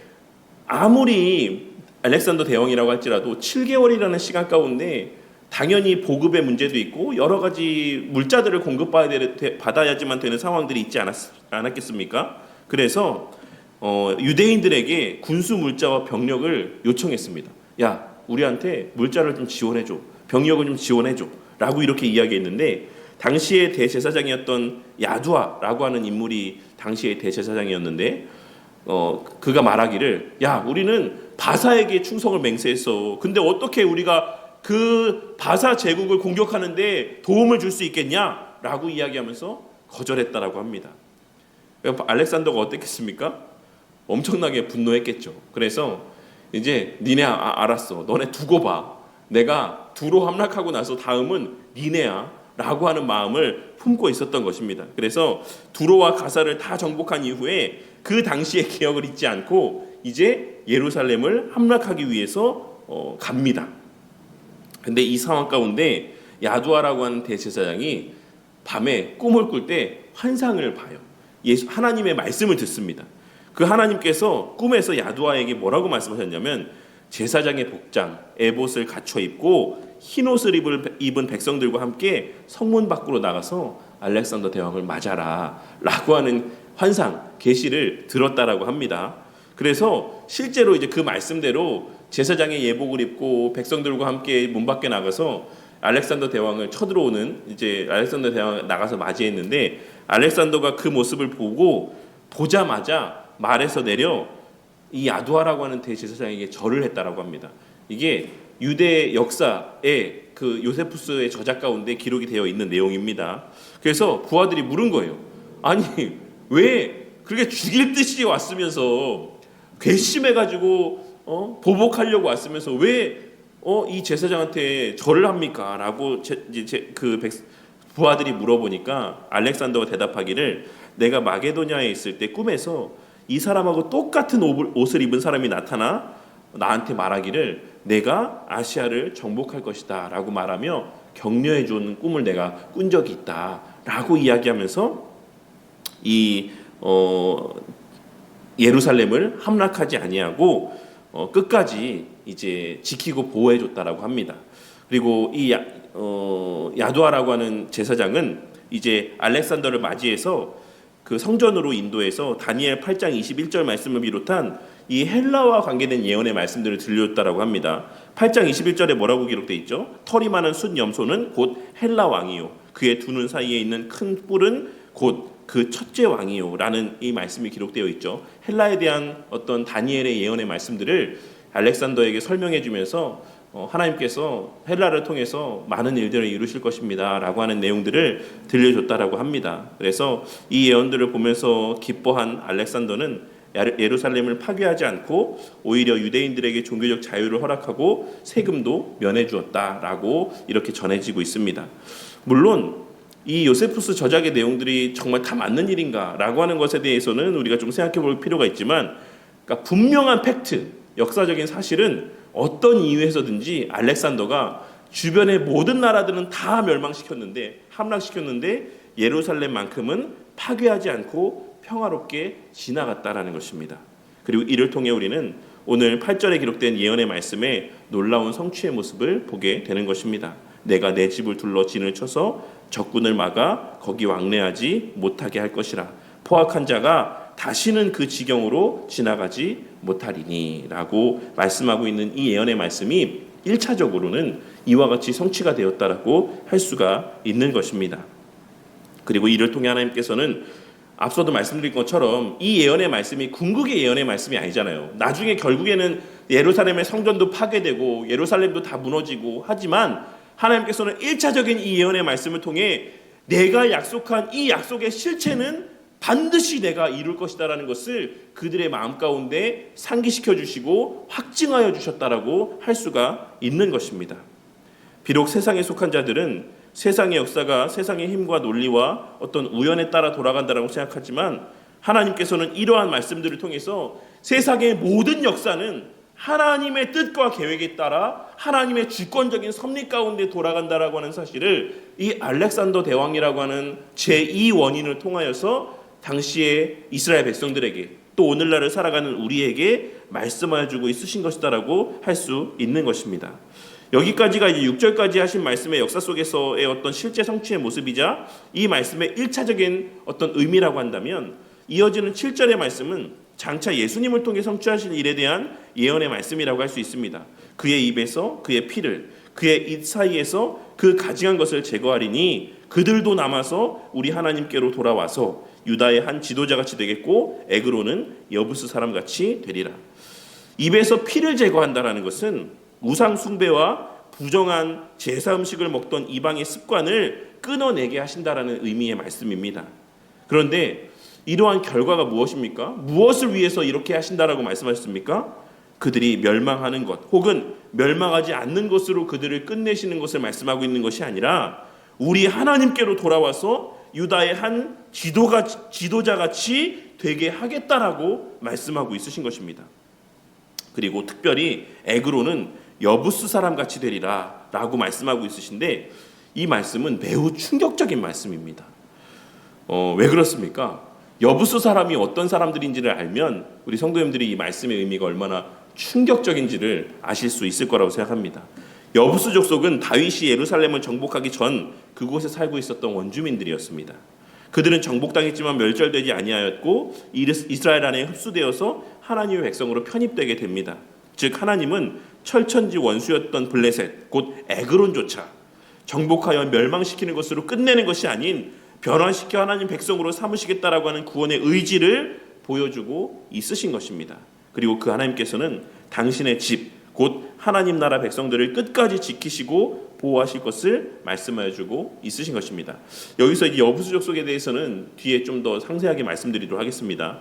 아무리 알렉산더 대왕이라고 할지라도 7개월이라는 시간 가운데 당연히 보급의 문제도 있고 여러 가지 물자들을 받아야지만 되는 상황들이 있지 않았겠습니까? 그래서 유대인들에게 군수 물자와 병력을 요청했습니다. 야, 우리한테 물자를 좀 지원해줘, 병력을 좀 지원해줘 라고 이렇게 이야기했는데, 당시의 대제사장이었던 야두아라고 하는 인물이 당시의 대제사장이었는데 그가 말하기를, 야, 우리는 바사에게 충성을 맹세했어. 근데 어떻게 우리가 그 바사 제국을 공격하는데 도움을 줄 수 있겠냐? 라고 이야기하면서 거절했다라고 합니다. 알렉산더가 어땠겠습니까? 엄청나게 분노했겠죠. 그래서 이제 니네 알았어. 너네 두고 봐. 내가 두로 함락하고 나서 다음은 니네야 라고 하는 마음을 품고 있었던 것입니다. 그래서 두로와 가사를 다 정복한 이후에 그 당시의 기억을 잊지 않고 이제 예루살렘을 함락하기 위해서 갑니다. 근데 이 상황 가운데 야두아라고 하는 대제사장이 밤에 꿈을 꿀 때 환상을 봐요. 하나님의 말씀을 듣습니다. 그 하나님께서 꿈에서 야두아에게 뭐라고 말씀하셨냐면, 제사장의 복장, 에봇을 갖춰 입고 흰옷을 입은 백성들과 함께 성문 밖으로 나가서 알렉산더 대왕을 맞아라 라고 하는 환상, 계시를 들었다라고 합니다. 그래서 실제로 이제 그 말씀대로 제사장의 예복을 입고 백성들과 함께 문 밖에 나가서 알렉산더 대왕을 쳐들어오는, 이제 알렉산더 대왕을 나가서 맞이했는데, 알렉산더가 그 모습을 보자마자 말에서 내려 이 야두아라고 하는 대제사장에게 절을 했다라고 합니다. 이게 유대 역사의 그 요세푸스의 저작 가운데 기록이 되어 있는 내용입니다. 그래서 부하들이 물은 거예요. 아니, 왜 그렇게 죽일 듯이 왔으면서 괘씸해가지고 보복하려고 왔으면서 왜 이 제사장한테 절을 합니까? 라고 부하들이 물어보니까 알렉산더가 대답하기를, 내가 마게도냐에 있을 때 꿈에서 이 사람하고 똑같은 옷을 입은 사람이 나타나 나한테 말하기를 내가 아시아를 정복할 것이다 라고 말하며 격려해 주는 꿈을 내가 꾼 적이 있다 라고 이야기하면서 이 예루살렘을 함락하지 아니하고 끝까지 이제 지키고 보호해 줬다라고 합니다. 그리고 이 야두아라고 하는 제사장은 이제 알렉산더를 맞이해서 그 성전으로 인도해서 다니엘 8장 21절 말씀을 비롯한 이 헬라와 관계된 예언의 말씀들을 들려줬다라고 합니다. 8장 21절에 뭐라고 기록되어 있죠? 털이 많은 숫 염소는 곧 헬라 왕이요, 그의 두 눈 사이에 있는 큰 뿔은 곧 그 첫째 왕이요 라는 이 말씀이 기록되어 있죠. 헬라에 대한 어떤 다니엘의 예언의 말씀들을 알렉산더에게 설명해 주면서 하나님께서 헬라를 통해서 많은 일들을 이루실 것입니다 라고 하는 내용들을 들려줬다라고 합니다. 그래서 이 예언들을 보면서 기뻐한 알렉산더는 예루살렘을 파괴하지 않고 오히려 유대인들에게 종교적 자유를 허락하고 세금도 면해 주었다라고 이렇게 전해지고 있습니다. 물론 이 요세푸스 저작의 내용들이 정말 다 맞는 일인가라고 하는 것에 대해서는 우리가 좀 생각해 볼 필요가 있지만, 그러니까 분명한 팩트, 역사적인 사실은 어떤 이유에서든지 알렉산더가 주변의 모든 나라들은 다 함락시켰는데 예루살렘만큼은 파괴하지 않고 평화롭게 지나갔다라는 것입니다. 그리고 이를 통해 우리는 오늘 8절에 기록된 예언의 말씀에 놀라운 성취의 모습을 보게 되는 것입니다. 내가 내 집을 둘러 진을 쳐서 적군을 막아 거기 왕래하지 못하게 할 것이라. 포악한 자가 다시는 그 지경으로 지나가지 못하리니 라고 말씀하고 있는 이 예언의 말씀이 1차적으로는 이와 같이 성취가 되었다라고 할 수가 있는 것입니다. 그리고 이를 통해 하나님께서는 앞서도 말씀드린 것처럼 이 예언의 말씀이 궁극의 예언의 말씀이 아니잖아요. 나중에 결국에는 예루살렘의 성전도 파괴되고 예루살렘도 다 무너지고 하지만 하나님께서는 1차적인 이 예언의 말씀을 통해 내가 약속한 이 약속의 실체는 반드시 내가 이룰 것이다라는 것을 그들의 마음 가운데 상기시켜 주시고 확증하여 주셨다라고 할 수가 있는 것입니다. 비록 세상에 속한 자들은 세상의 역사가 세상의 힘과 논리와 어떤 우연에 따라 돌아간다라고 생각하지만, 하나님께서는 이러한 말씀들을 통해서 세상의 모든 역사는 하나님의 뜻과 계획에 따라 하나님의 주권적인 섭리 가운데 돌아간다라고 하는 사실을 이 알렉산더 대왕이라고 하는 제2 원인을 통하여서 당시에 이스라엘 백성들에게 또 오늘날을 살아가는 우리에게 말씀하여 주고 있으신 것이다라고 할 수 있는 것입니다. 여기까지가 이제 6절까지 하신 말씀의 역사 속에서의 어떤 실제 성취의 모습이자 이 말씀의 1차적인 어떤 의미라고 한다면, 이어지는 7절의 말씀은 장차 예수님을 통해 성취하실 일에 대한 예언의 말씀이라고 할 수 있습니다. 그의 입에서 그의 피를, 그의 입 사이에서 그 가증한 것을 제거하리니 그들도 남아서 우리 하나님께로 돌아와서 유다의 한 지도자같이 되겠고 에그로는 여부스 사람같이 되리라. 입에서 피를 제거한다라는 것은 우상 숭배와 부정한 제사 음식을 먹던 이방의 습관을 끊어내게 하신다라는 의미의 말씀입니다. 그런데 이러한 결과가 무엇입니까? 무엇을 위해서 이렇게 하신다라고 말씀하셨습니까? 그들이 멸망하는 것 혹은 멸망하지 않는 것으로 그들을 끝내시는 것을 말씀하고 있는 것이 아니라 우리 하나님께로 돌아와서 유다의 한 지도자같이 되게 하겠다라고 말씀하고 있으신 것입니다. 그리고 특별히 에그로는 여부스 사람같이 되리라 라고 말씀하고 있으신데, 이 말씀은 매우 충격적인 말씀입니다. 왜 그렇습니까? 여부스 사람이 어떤 사람들인지를 알면 우리 성도님들이 이 말씀의 의미가 얼마나 충격적인지를 아실 수 있을 거라고 생각합니다. 여부스 족속은 다윗이 예루살렘을 정복하기 전 그곳에 살고 있었던 원주민들이었습니다. 그들은 정복당했지만 멸절되지 아니하였고 이스라엘 안에 흡수되어서 하나님의 백성으로 편입되게 됩니다. 즉 하나님은 철천지 원수였던 블레셋 곧 에그론조차 정복하여 멸망시키는 것으로 끝내는 것이 아닌 변화시켜 하나님 백성으로 삼으시겠다라고 하는 구원의 의지를 보여주고 있으신 것입니다. 그리고 그 하나님께서는 당신의 집 곧 하나님 나라 백성들을 끝까지 지키시고 보호하실 것을 말씀하여 주고 있으신 것입니다. 여기서 이 여부스 족속에 대해서는 뒤에 좀 더 상세하게 말씀드리도록 하겠습니다.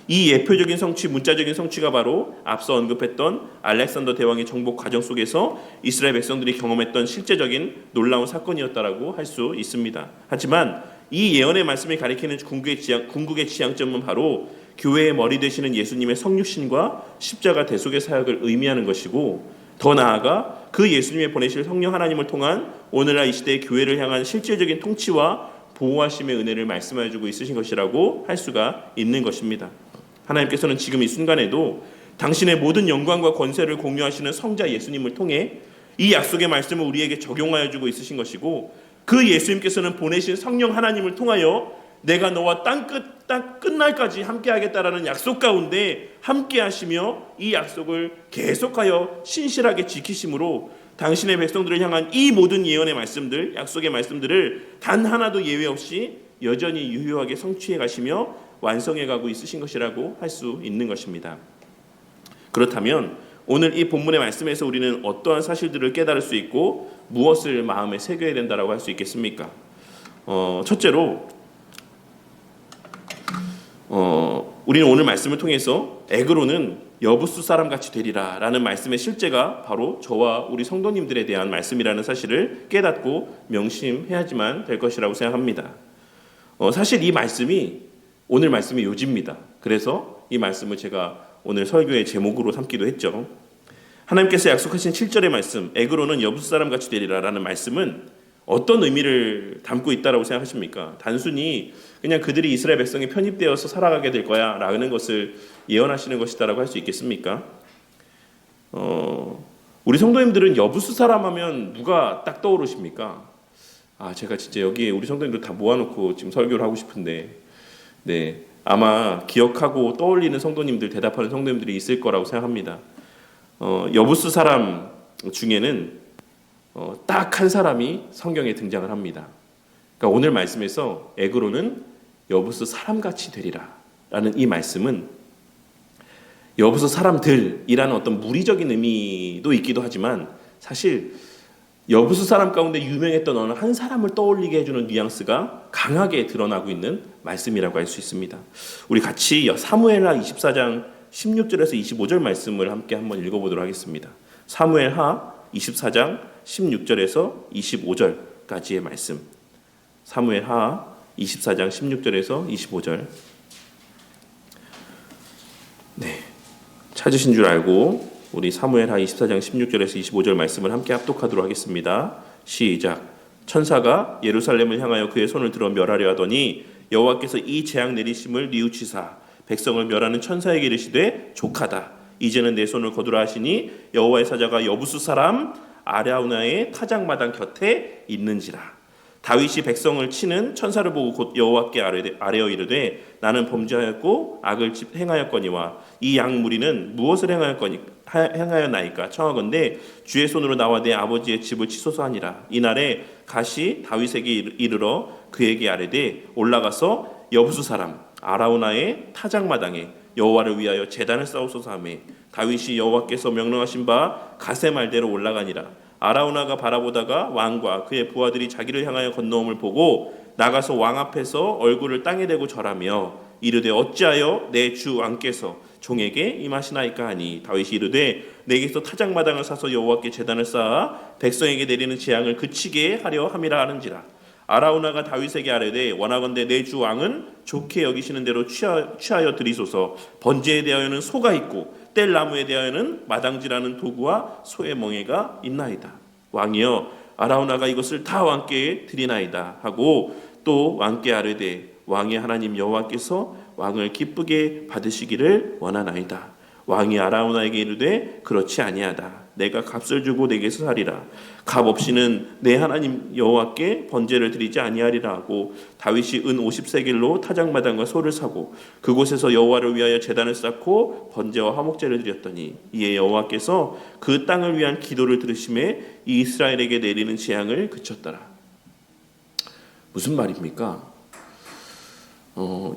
이 예표적인 성취, 문자적인 성취가 바로 앞서 언급했던 알렉산더 대왕의 정복 과정 속에서 이스라엘 백성들이 경험했던 실제적인 놀라운 사건이었다라고 할 수 있습니다. 하지만 이 예언의 말씀이 가리키는 궁극의 지향점은 바로 교회의 머리 되시는 예수님의 성육신과 십자가 대속의 사역을 의미하는 것이고, 더 나아가 그 예수님의 보내실 성령 하나님을 통한 오늘날 이 시대의 교회를 향한 실질적인 통치와 보호하심의 은혜를 말씀해 주고 있으신 것이라고 할 수가 있는 것입니다. 하나님께서는 지금 이 순간에도 당신의 모든 영광과 권세를 공유하시는 성자 예수님을 통해 이 약속의 말씀을 우리에게 적용하여 주고 있으신 것이고, 그 예수님께서는 보내신 성령 하나님을 통하여 내가 너와 땅 끝날까지 함께하겠다라는 약속 가운데 함께하시며 이 약속을 계속하여 신실하게 지키심으로 당신의 백성들을 향한 이 모든 예언의 말씀들, 약속의 말씀들을 단 하나도 예외 없이 여전히 유효하게 성취해 가시며 완성해 가고 있으신 것이라고 할 수 있는 것입니다. 그렇다면 오늘 이 본문의 말씀에서 우리는 어떠한 사실들을 깨달을 수 있고 무엇을 마음에 새겨야 된다라고 할 수 있겠습니까? 첫째로 우리는 오늘 말씀을 통해서 에그로는 여부스 사람같이 되리라 라는 말씀의 실제가 바로 저와 우리 성도님들에 대한 말씀이라는 사실을 깨닫고 명심해야지만 될 것이라고 생각합니다. 사실 이 말씀이 오늘 말씀의 요지입니다. 그래서 이 말씀을 제가 오늘 설교의 제목으로 삼기도 했죠. 하나님께서 약속하신 7절의 말씀, 에그로는 여부스 사람같이 되리라 라는 말씀은 어떤 의미를 담고 있다고 생각하십니까? 단순히 그냥 그들이 이스라엘 백성에 편입되어서 살아가게 될 거야 라는 것을 예언하시는 것이다라고 할 수 있겠습니까? 우리 성도님들은 여부스 사람 하면 누가 딱 떠오르십니까? 제가 진짜 여기에 우리 성도님들 다 모아놓고 지금 설교를 하고 싶은데, 네, 아마 기억하고 떠올리는 성도님들, 대답하는 성도님들이 있을 거라고 생각합니다. 여부스 사람 중에는 딱 한 사람이 성경에 등장을 합니다. 그러니까 오늘 말씀에서 에그로는 여부스 사람같이 되리라 라는 이 말씀은 여부스 사람들이라는 어떤 무리적인 의미도 있기도 하지만 사실 여부스 사람 가운데 유명했던 어느 한 사람을 떠올리게 해주는 뉘앙스가 강하게 드러나고 있는 말씀이라고 할 수 있습니다. 우리 같이 사무엘하 24장 16절에서 25절 말씀을 함께 한번 읽어보도록 하겠습니다. 사무엘하 24장 16절에서 25절까지의 말씀. 사무엘하 24장 16절에서 25절. 네, 찾으신 줄 알고 우리 사무엘하 24장 16절에서 25절 말씀을 함께 합독하도록 하겠습니다. 시작. 천사가 예루살렘을 향하여 그의 손을 들어 멸하려 하더니 여호와께서 이 재앙 내리심을 뉘우치사 백성을 멸하는 천사에게 이르시되 족하다. 이제는 내 손을 거두라 하시니 여호와의 사자가 여부수 사람 아라우나의 타작마당 곁에 있는지라. 다윗이 백성을 치는 천사를 보고 곧 여호와께 아뢰어 이르되 나는 범죄하였고 악을 행하였거니와 이 양 무리는 무엇을 행하였나이까 청하건대 주의 손으로 나와 내 아버지의 집을 치소서 하니라. 이날에 갓이 다윗에게 이르러 그에게 아뢰되 올라가서 여부수 사람 아라우나의 타작마당에 여호와를 위하여 제단을 쌓으소서 하매 다윗이 여호와께서 명령하신 바 갓의 말대로 올라가니라. 아라우나가 바라보다가 왕과 그의 부하들이 자기를 향하여 건너옴을 보고 나가서 왕 앞에서 얼굴을 땅에 대고 절하며 이르되 어찌하여 내 주 왕께서 종에게 임하시나이까 하니 다윗이 이르되 내게서 타작마당을 사서 여호와께 제단을 쌓아 백성에게 내리는 재앙을 그치게 하려 함이라 하는지라. 아라우나가 다윗에게 아뢰되 원하건대 내 주 왕은 좋게 여기시는 대로 취하여 드리소서. 번제에 대하여는 소가 있고 뗄 나무에 대하여는 마당질하는 도구와 소의 멍에가 있나이다. 왕이여 아라우나가 이것을 다 왕께 드리나이다 하고 또 왕께 아뢰되 왕의 하나님 여호와께서 왕을 기쁘게 받으시기를 원하나이다. 왕이 아라우나에게 이르되 그렇지 아니하다. 내가 값을 주고 내게서 사리라. 값 없이는 내 하나님 여호와께 번제를 드리지 아니하리라 하고 다윗이 은 50세겔로 타작마당과 소를 사고 그곳에서 여호와를 위하여 제단을 쌓고 번제와 화목제를 드렸더니 이에 여호와께서 그 땅을 위한 기도를 들으심에 이스라엘에게 내리는 재앙을 그쳤더라. 무슨 말입니까?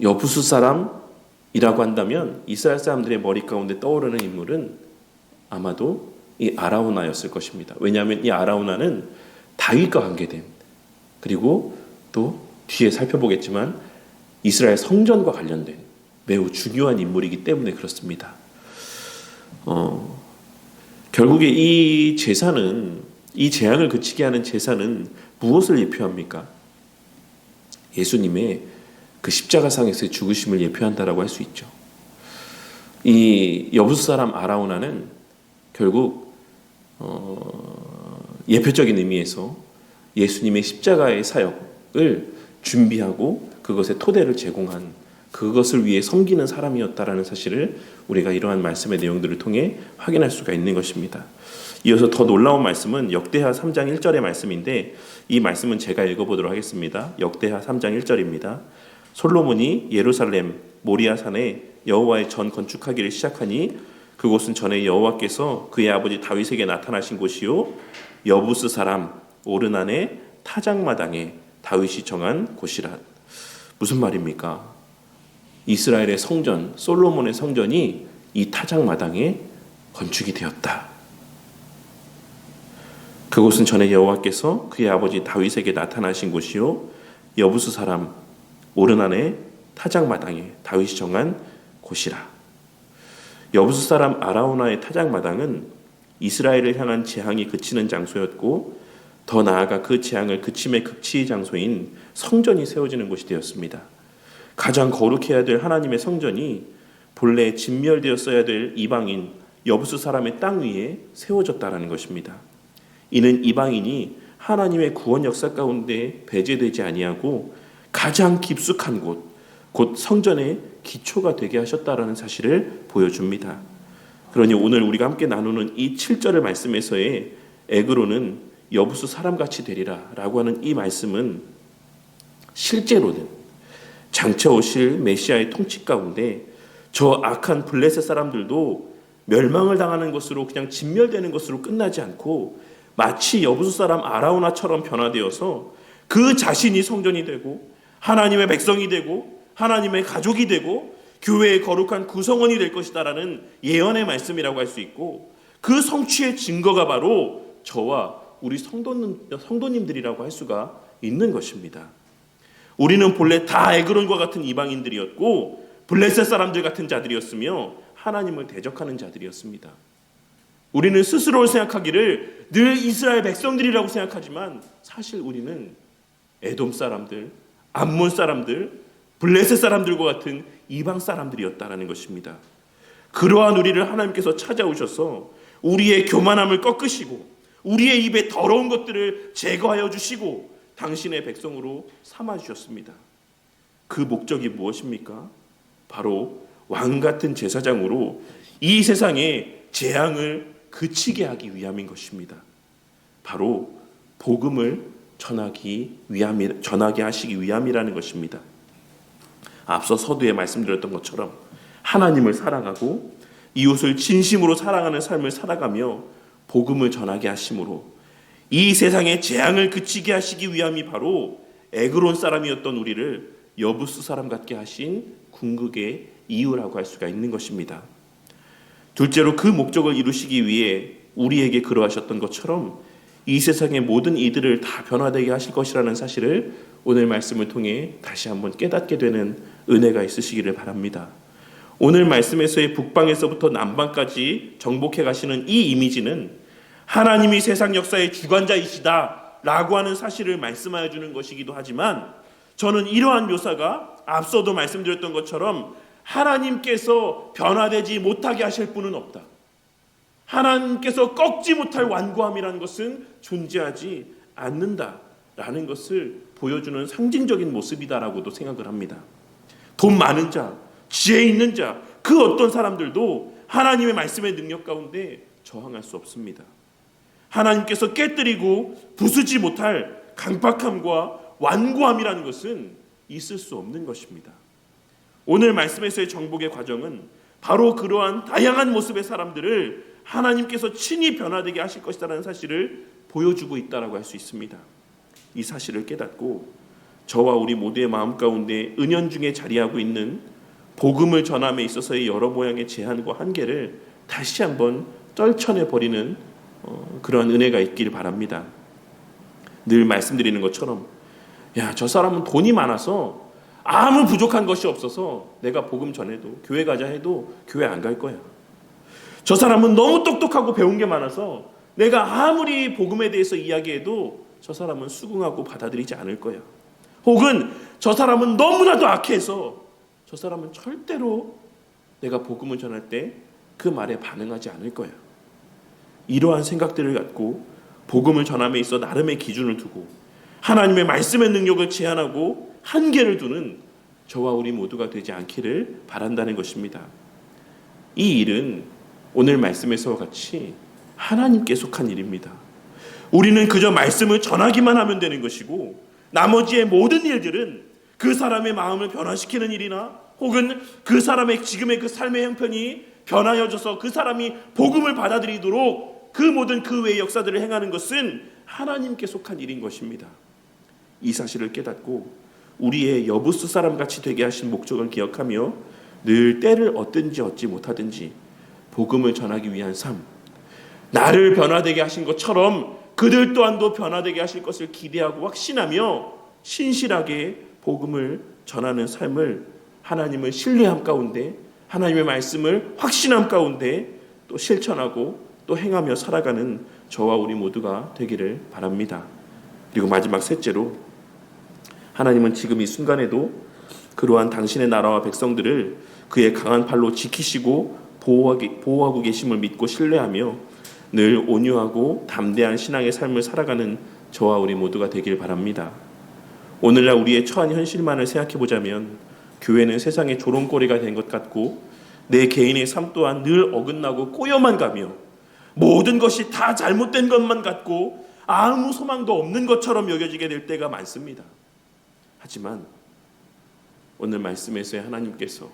여부수 사람이라고 한다면 이스라엘 사람들의 머리 가운데 떠오르는 인물은 아마도 이 아라우나였을 것입니다. 왜냐하면 이 아라우나는 다윗과 관계된, 그리고 또 뒤에 살펴보겠지만 이스라엘 성전과 관련된 매우 중요한 인물이기 때문에 그렇습니다. 결국에 이 제사는, 이 재앙을 그치게 하는 제사는 무엇을 예표합니까? 예수님의 그 십자가상에서의 죽으심을 예표한다라고 할 수 있죠. 이 여부수 사람 아라우나는 결국 예표적인 의미에서 예수님의 십자가의 사역을 준비하고 그것의 토대를 제공한, 그것을 위해 섬기는 사람이었다라는 사실을 우리가 이러한 말씀의 내용들을 통해 확인할 수가 있는 것입니다. 이어서 더 놀라운 말씀은 역대하 3장 1절의 말씀인데 이 말씀은 제가 읽어보도록 하겠습니다. 역대하 3장 1절입니다. 솔로몬이 예루살렘 모리아산에 여호와의 전 건축하기를 시작하니 그곳은 전에 여호와께서 그의 아버지 다윗에게 나타나신 곳이요 여부스 사람 오르난의 타작마당에 다윗이 정한 곳이라. 무슨 말입니까? 이스라엘의 성전, 솔로몬의 성전이 이 타작마당에 건축이 되었다. 그곳은 전에 여호와께서 그의 아버지 다윗에게 나타나신 곳이요 여부스 사람 오르난의 타작마당에 다윗이 정한 곳이라. 여부수 사람 아라우나의 타작마당은 이스라엘을 향한 재앙이 그치는 장소였고 더 나아가 그 재앙을 그침의 극치의 장소인 성전이 세워지는 곳이 되었습니다. 가장 거룩해야 될 하나님의 성전이 본래 진멸되었어야 될 이방인 여부수 사람의 땅 위에 세워졌다는 것입니다. 이는 이방인이 하나님의 구원 역사 가운데 배제되지 아니하고 가장 깊숙한 곳, 곧 성전의 기초가 되게 하셨다라는 사실을 보여줍니다. 그러니 오늘 우리가 함께 나누는 이 7절의 말씀에서의 에그로는 여부수 사람같이 되리라 라고 하는 이 말씀은 실제로는 장차 오실 메시아의 통치 가운데 저 악한 블레셋 사람들도 멸망을 당하는 것으로, 그냥 진멸되는 것으로 끝나지 않고 마치 여부수 사람 아라우나처럼 변화되어서 그 자신이 성전이 되고 하나님의 백성이 되고 하나님의 가족이 되고 교회의 거룩한 구성원이 될 것이다라는 예언의 말씀이라고 할 수 있고, 그 성취의 증거가 바로 저와 우리 성도님들이라고 할 수가 있는 것입니다. 우리는 본래 다 에그론과 같은 이방인들이었고 블레셋 사람들 같은 자들이었으며 하나님을 대적하는 자들이었습니다. 우리는 스스로를 생각하기를 늘 이스라엘 백성들이라고 생각하지만 사실 우리는 에돔 사람들, 암몬 사람들, 블레셋 사람들과 같은 이방 사람들이었다라는 것입니다. 그러한 우리를 하나님께서 찾아오셔서 우리의 교만함을 꺾으시고 우리의 입에 더러운 것들을 제거하여 주시고 당신의 백성으로 삼아주셨습니다. 그 목적이 무엇입니까? 바로 왕같은 제사장으로 이 세상의 재앙을 그치게 하기 위함인 것입니다. 바로 복음을 전하게 하시기 위함이라는 것입니다. 앞서 서두에 말씀드렸던 것처럼 하나님을 사랑하고 이웃을 진심으로 사랑하는 삶을 살아가며 복음을 전하게 하심으로 이 세상의 재앙을 그치게 하시기 위함이 바로 에그론 사람이었던 우리를 여부스 사람 같게 하신 궁극의 이유라고 할 수가 있는 것입니다. 둘째로 그 목적을 이루시기 위해 우리에게 그러하셨던 것처럼 이 세상의 모든 이들을 다 변화되게 하실 것이라는 사실을 오늘 말씀을 통해 다시 한번 깨닫게 되는 은혜가 있으시기를 바랍니다. 오늘 말씀에서의 북방에서부터 남방까지 정복해 가시는 이 이미지는 하나님이 세상 역사의 주관자이시다라고 하는 사실을 말씀하여 주는 것이기도 하지만 저는 이러한 묘사가 앞서도 말씀드렸던 것처럼 하나님께서 변화되지 못하게 하실 분은 없다. 하나님께서 꺾지 못할 완고함이라는 것은 존재하지 않는다라는 것을 보여주는 상징적인 모습이다라고도 생각을 합니다. 돈 많은 자, 지혜 있는 자, 그 어떤 사람들도 하나님의 말씀의 능력 가운데 저항할 수 없습니다. 하나님께서 깨뜨리고 부수지 못할 강박함과 완고함이라는 것은 있을 수 없는 것입니다. 오늘 말씀에서의 정복의 과정은 바로 그러한 다양한 모습의 사람들을 하나님께서 친히 변화되게 하실 것이라는 사실을 보여주고 있다라고 할 수 있습니다. 이 사실을 깨닫고 저와 우리 모두의 마음 가운데 은연중에 자리하고 있는 복음을 전함에 있어서의 여러 모양의 제한과 한계를 다시 한번 떨쳐내버리는 그런 은혜가 있기를 바랍니다. 늘 말씀드리는 것처럼 저 사람은 돈이 많아서 아무 부족한 것이 없어서 내가 복음 전해도 교회 가자 해도 교회 안 갈 거야. 저 사람은 너무 똑똑하고 배운 게 많아서 내가 아무리 복음에 대해서 이야기해도 저 사람은 수긍하고 받아들이지 않을 거야. 혹은 저 사람은 너무나도 악해서 저 사람은 절대로 내가 복음을 전할 때 그 말에 반응하지 않을 거야. 이러한 생각들을 갖고 복음을 전함에 있어 나름의 기준을 두고 하나님의 말씀의 능력을 제한하고 한계를 두는 저와 우리 모두가 되지 않기를 바란다는 것입니다. 이 일은 오늘 말씀에서와 같이 하나님께 속한 일입니다. 우리는 그저 말씀을 전하기만 하면 되는 것이고 나머지의 모든 일들은 그 사람의 마음을 변화시키는 일이나 혹은 그 사람의 지금의 그 삶의 형편이 변화여져서 그 사람이 복음을 받아들이도록 그 모든 그 외의 역사들을 행하는 것은 하나님께 속한 일인 것입니다. 이 사실을 깨닫고 우리의 여부스 사람같이 되게 하신 목적을 기억하며 늘 때를 얻든지 얻지 못하든지 복음을 전하기 위한 삶, 나를 변화되게 하신 것처럼 그들 또한도 변화되게 하실 것을 기대하고 확신하며 신실하게 복음을 전하는 삶을 하나님을 신뢰함 가운데 하나님의 말씀을 확신함 가운데 또 실천하고 또 행하며 살아가는 저와 우리 모두가 되기를 바랍니다. 그리고 마지막 셋째로 하나님은 지금 이 순간에도 그러한 당신의 나라와 백성들을 그의 강한 팔로 지키시고 보호하고 계심을 믿고 신뢰하며 늘 온유하고 담대한 신앙의 삶을 살아가는 저와 우리 모두가 되길 바랍니다. 오늘날 우리의 처한 현실만을 생각해 보자면 교회는 세상의 조롱거리가 된 것 같고 내 개인의 삶 또한 늘 어긋나고 꼬여만 가며 모든 것이 다 잘못된 것만 같고 아무 소망도 없는 것처럼 여겨지게 될 때가 많습니다. 하지만 오늘 말씀에서의 하나님께서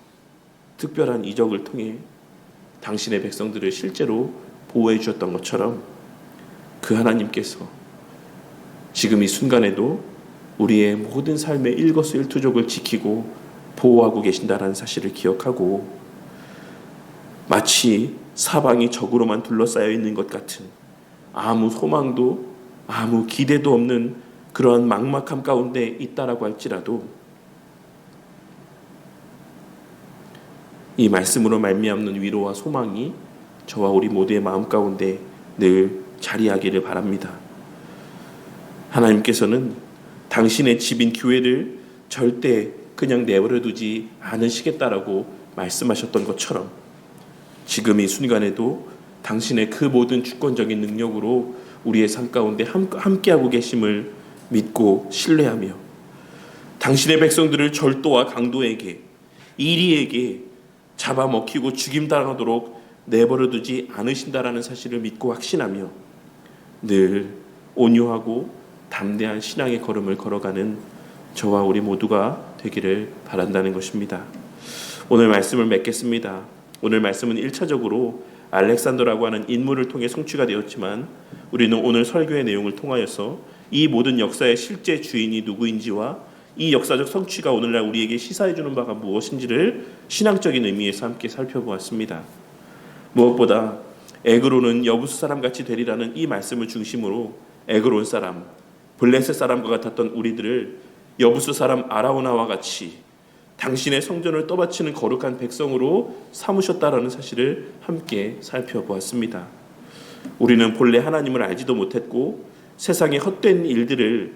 특별한 이적을 통해 당신의 백성들을 실제로 보호해 주셨던 것처럼 그 하나님께서 지금 이 순간에도 우리의 모든 삶의 일거수일투족을 지키고 보호하고 계신다는 사실을 기억하고 마치 사방이 적으로만 둘러싸여 있는 것 같은 아무 소망도 아무 기대도 없는 그러한 막막함 가운데 있다라고 할지라도 이 말씀으로 말미암는 위로와 소망이 저와 우리 모두의 마음 가운데 늘 자리하기를 바랍니다. 하나님께서는 당신의 집인 교회를 절대 그냥 내버려 두지 않으시겠다라고 말씀하셨던 것처럼 지금 이 순간에도 당신의 그 모든 주권적인 능력으로 우리의 삶 가운데 함께하고 계심을 믿고 신뢰하며 당신의 백성들을 절도와 강도에게, 이리에게 잡아먹히고 죽임당하도록 내버려두지 않으신다라는 사실을 믿고 확신하며 늘 온유하고 담대한 신앙의 걸음을 걸어가는 저와 우리 모두가 되기를 바란다는 것입니다. 오늘 말씀을 맺겠습니다. 오늘 말씀은 1차적으로 알렉산더라고 하는 인물을 통해 성취가 되었지만 우리는 오늘 설교의 내용을 통하여서 이 모든 역사의 실제 주인이 누구인지와 이 역사적 성취가 오늘날 우리에게 시사해 주는 바가 무엇인지를 신앙적인 의미에서 함께 살펴보았습니다. 무엇보다 에그론은 여부수 사람같이 되리라는 이 말씀을 중심으로 에그론 사람, 블레셋 사람과 같았던 우리들을 여부수 사람 아라우나와 같이 당신의 성전을 떠받치는 거룩한 백성으로 삼으셨다라는 사실을 함께 살펴보았습니다. 우리는 본래 하나님을 알지도 못했고 세상의 헛된 일들을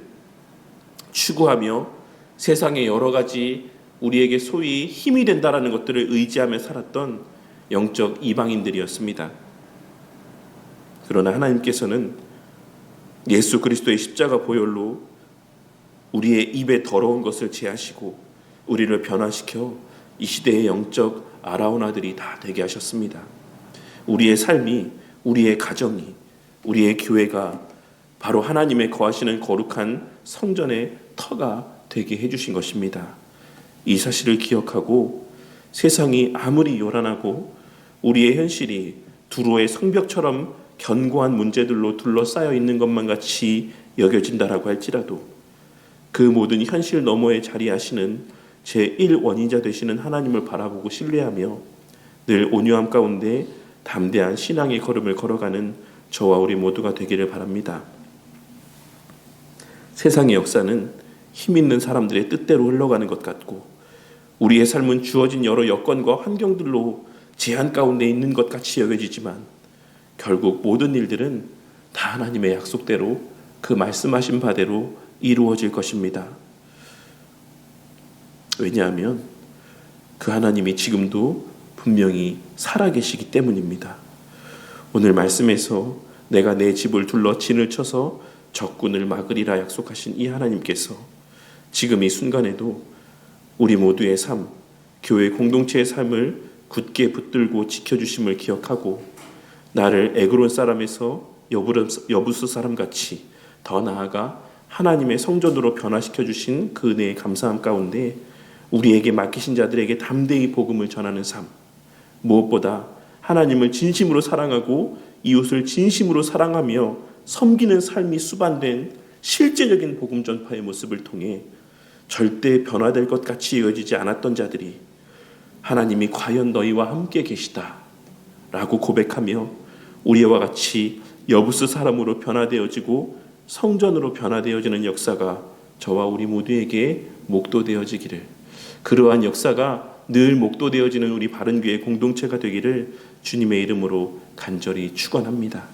추구하며 세상의 여러 가지 우리에게 소위 힘이 된다라는 것들을 의지하며 살았던 영적 이방인들이었습니다. 그러나 하나님께서는 예수 그리스도의 십자가 보혈로 우리의 입에 더러운 것을 제하시고 우리를 변화시켜 이 시대의 영적 아라우나들이 다 되게 하셨습니다. 우리의 삶이, 우리의 가정이, 우리의 교회가 바로 하나님의 거하시는 거룩한 성전의 터가 되게 해주신 것입니다. 이 사실을 기억하고 세상이 아무리 요란하고 우리의 현실이 두로의 성벽처럼 견고한 문제들로 둘러싸여 있는 것만 같이 여겨진다라고 할지라도 그 모든 현실 너머에 자리하시는 제1원인자 되시는 하나님을 바라보고 신뢰하며 늘 온유함 가운데 담대한 신앙의 걸음을 걸어가는 저와 우리 모두가 되기를 바랍니다. 세상의 역사는 힘 있는 사람들의 뜻대로 흘러가는 것 같고 우리의 삶은 주어진 여러 여건과 환경들로 제한 가운데 있는 것 같이 여겨지지만 결국 모든 일들은 다 하나님의 약속대로 그 말씀하신 바대로 이루어질 것입니다. 왜냐하면 그 하나님이 지금도 분명히 살아계시기 때문입니다. 오늘 말씀에서 내가 내 집을 둘러 진을 쳐서 적군을 막으리라 약속하신 이 하나님께서 지금 이 순간에도 우리 모두의 삶, 교회 공동체의 삶을 굳게 붙들고 지켜주심을 기억하고 나를 에그론 사람에서 여부수 사람같이 더 나아가 하나님의 성전으로 변화시켜 주신 그 은혜의 감사함 가운데 우리에게 맡기신 자들에게 담대히 복음을 전하는 삶, 무엇보다 하나님을 진심으로 사랑하고 이웃을 진심으로 사랑하며 섬기는 삶이 수반된 실제적인 복음 전파의 모습을 통해 절대 변화될 것 같이 여겨지지 않았던 자들이 하나님이 과연 너희와 함께 계시다 라고 고백하며 우리와 같이 여부수 사람으로 변화되어지고 성전으로 변화되어지는 역사가 저와 우리 모두에게 목도되어지기를, 그러한 역사가 늘 목도되어지는 우리 바른교회 공동체가 되기를 주님의 이름으로 간절히 축원합니다.